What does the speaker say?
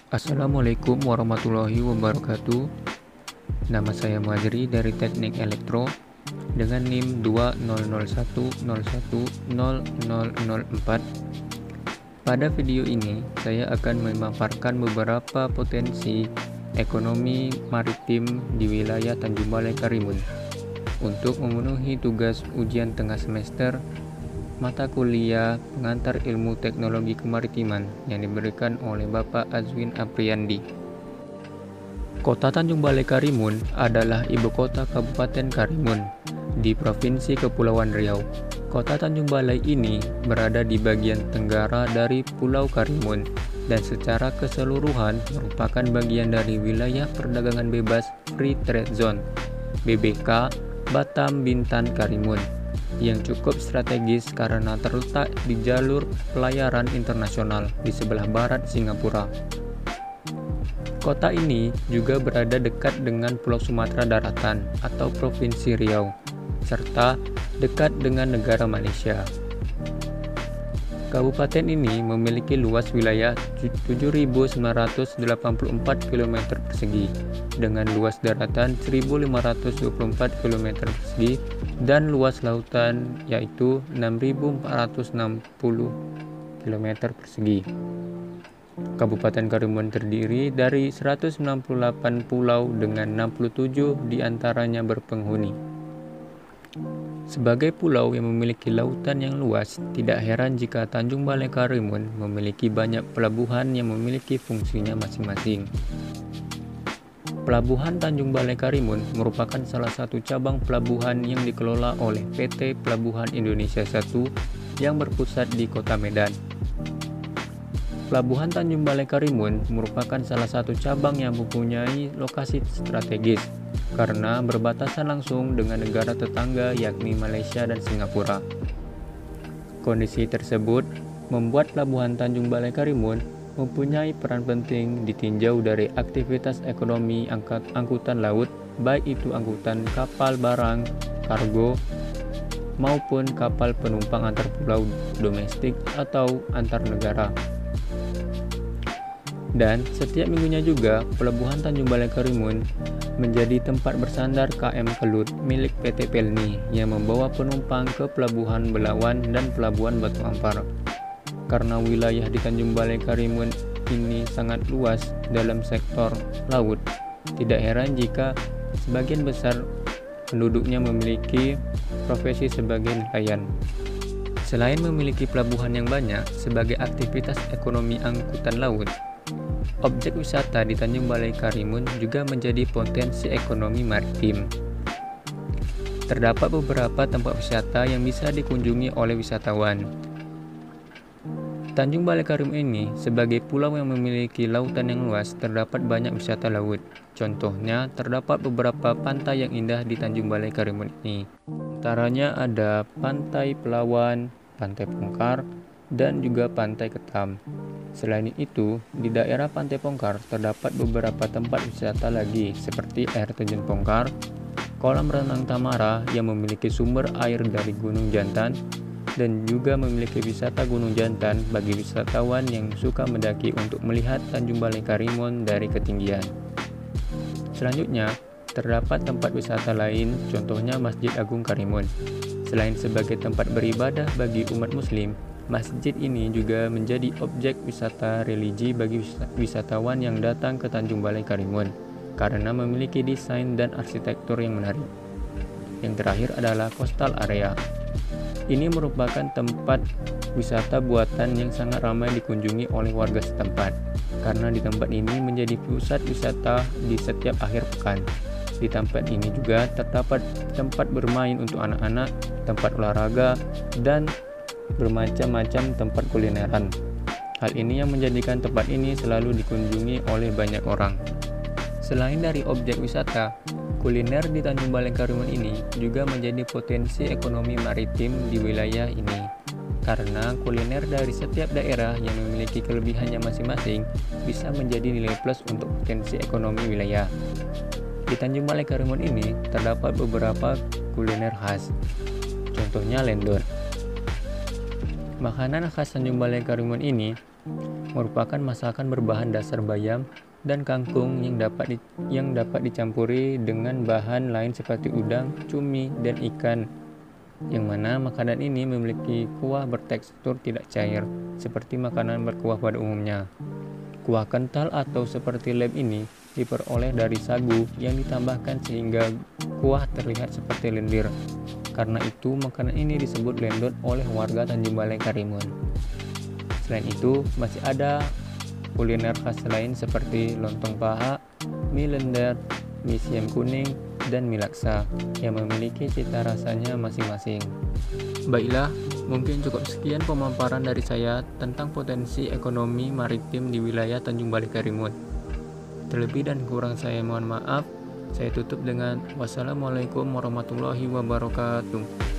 Assalamualaikum warahmatullahi wabarakatuh. Nama saya Muadzri dari Teknik Elektro dengan NIM 2001010004. Pada video ini, saya akan memaparkan beberapa potensi ekonomi maritim di wilayah Tanjung Balai Karimun untuk memenuhi tugas ujian tengah semester mata kuliah pengantar ilmu teknologi kemaritiman yang diberikan oleh Bapak Azwin Apriandi. Kota Tanjung Balai Karimun adalah ibu kota Kabupaten Karimun di Provinsi Kepulauan Riau. Kota Tanjung Balai ini berada di bagian tenggara dari Pulau Karimun dan secara keseluruhan merupakan bagian dari wilayah perdagangan bebas Free Trade Zone (BBK) Batam Bintan Karimun yang cukup strategis karena terletak di jalur pelayaran internasional di sebelah barat Singapura. Kota ini juga berada dekat dengan Pulau Sumatera Daratan atau Provinsi Riau, serta dekat dengan negara Malaysia. Kabupaten ini memiliki luas wilayah 7.984 km persegi dengan luas daratan 1.524 km persegi dan luas lautan yaitu 6.460 km persegi. Kabupaten Karimun terdiri dari 198 pulau dengan 67 diantaranya berpenghuni. Sebagai pulau yang memiliki lautan yang luas, tidak heran jika Tanjung Balai Karimun memiliki banyak pelabuhan yang memiliki fungsinya masing-masing. Pelabuhan Tanjung Balai Karimun merupakan salah satu cabang pelabuhan yang dikelola oleh PT Pelabuhan Indonesia I yang berpusat di Kota Medan. Pelabuhan Tanjung Balai Karimun merupakan salah satu cabang yang mempunyai lokasi strategis karena berbatasan langsung dengan negara tetangga yakni Malaysia dan Singapura. Kondisi tersebut membuat Pelabuhan Tanjung Balai Karimun mempunyai peran penting ditinjau dari aktivitas ekonomi angkutan laut, baik itu angkutan kapal barang, kargo, maupun kapal penumpang antar pulau domestik atau antar negara. Dan setiap minggunya juga, Pelabuhan Tanjung Balai Karimun menjadi tempat bersandar KM Kelut milik PT Pelni yang membawa penumpang ke Pelabuhan Belawan dan Pelabuhan Batu Ampar. Karena wilayah di Tanjung Balai Karimun ini sangat luas dalam sektor laut, tidak heran jika sebagian besar penduduknya memiliki profesi sebagai nelayan. Selain memiliki pelabuhan yang banyak sebagai aktivitas ekonomi angkutan laut, objek wisata di Tanjung Balai Karimun juga menjadi potensi ekonomi maritim. Terdapat beberapa tempat wisata yang bisa dikunjungi oleh wisatawan. Tanjung Balai Karimun ini sebagai pulau yang memiliki lautan yang luas, terdapat banyak wisata laut. Contohnya, terdapat beberapa pantai yang indah di Tanjung Balai Karimun ini. Antaranya ada Pantai Pelawan, Pantai Pongkar, dan juga Pantai Ketam. Selain itu, di daerah Pantai Pongkar terdapat beberapa tempat wisata lagi seperti air terjun Pongkar, kolam renang Tamara yang memiliki sumber air dari Gunung Jantan, dan juga memiliki wisata Gunung Jantan bagi wisatawan yang suka mendaki untuk melihat Tanjung Balai Karimun dari ketinggian. Selanjutnya, terdapat tempat wisata lain, contohnya Masjid Agung Karimun. Selain sebagai tempat beribadah bagi umat muslim, masjid ini juga menjadi objek wisata religi bagi wisatawan yang datang ke Tanjung Balai Karimun karena memiliki desain dan arsitektur yang menarik. Yang terakhir adalah Coastal Area. Ini merupakan tempat wisata buatan yang sangat ramai dikunjungi oleh warga setempat karena di tempat ini menjadi pusat wisata di setiap akhir pekan. Di tempat ini juga terdapat tempat bermain untuk anak-anak, tempat olahraga, dan bermacam-macam tempat kulineran. Hal ini yang menjadikan tempat ini selalu dikunjungi oleh banyak orang. Selain dari objek wisata, kuliner di Tanjung Balai Karimun ini juga menjadi potensi ekonomi maritim di wilayah ini. Karena kuliner dari setiap daerah yang memiliki kelebihannya masing-masing bisa menjadi nilai plus untuk potensi ekonomi wilayah. Di Tanjung Balai Karimun ini terdapat beberapa kuliner khas, contohnya lendor. Makanan khas Tanjung Balai Karimun ini merupakan masakan berbahan dasar bayam dan kangkung yang dapat dicampuri dengan bahan lain seperti udang, cumi, dan ikan. Yang mana makanan ini memiliki kuah bertekstur tidak cair, seperti makanan berkuah pada umumnya. Kuah kental atau seperti lem ini diperoleh dari sagu yang ditambahkan sehingga kuah terlihat seperti lendir. Karena itu, makanan ini disebut lendot oleh warga Tanjung Balai Karimun. Selain itu, masih ada kuliner khas lain seperti lontong paha, mie lender, mie siam kuning, dan mie laksa yang memiliki cita rasanya masing-masing. Baiklah, mungkin cukup sekian pemaparan dari saya tentang potensi ekonomi maritim di wilayah Tanjung Balai Karimun. Terlebih dan kurang saya mohon maaf. Saya tutup dengan wassalamualaikum warahmatullahi wabarakatuh.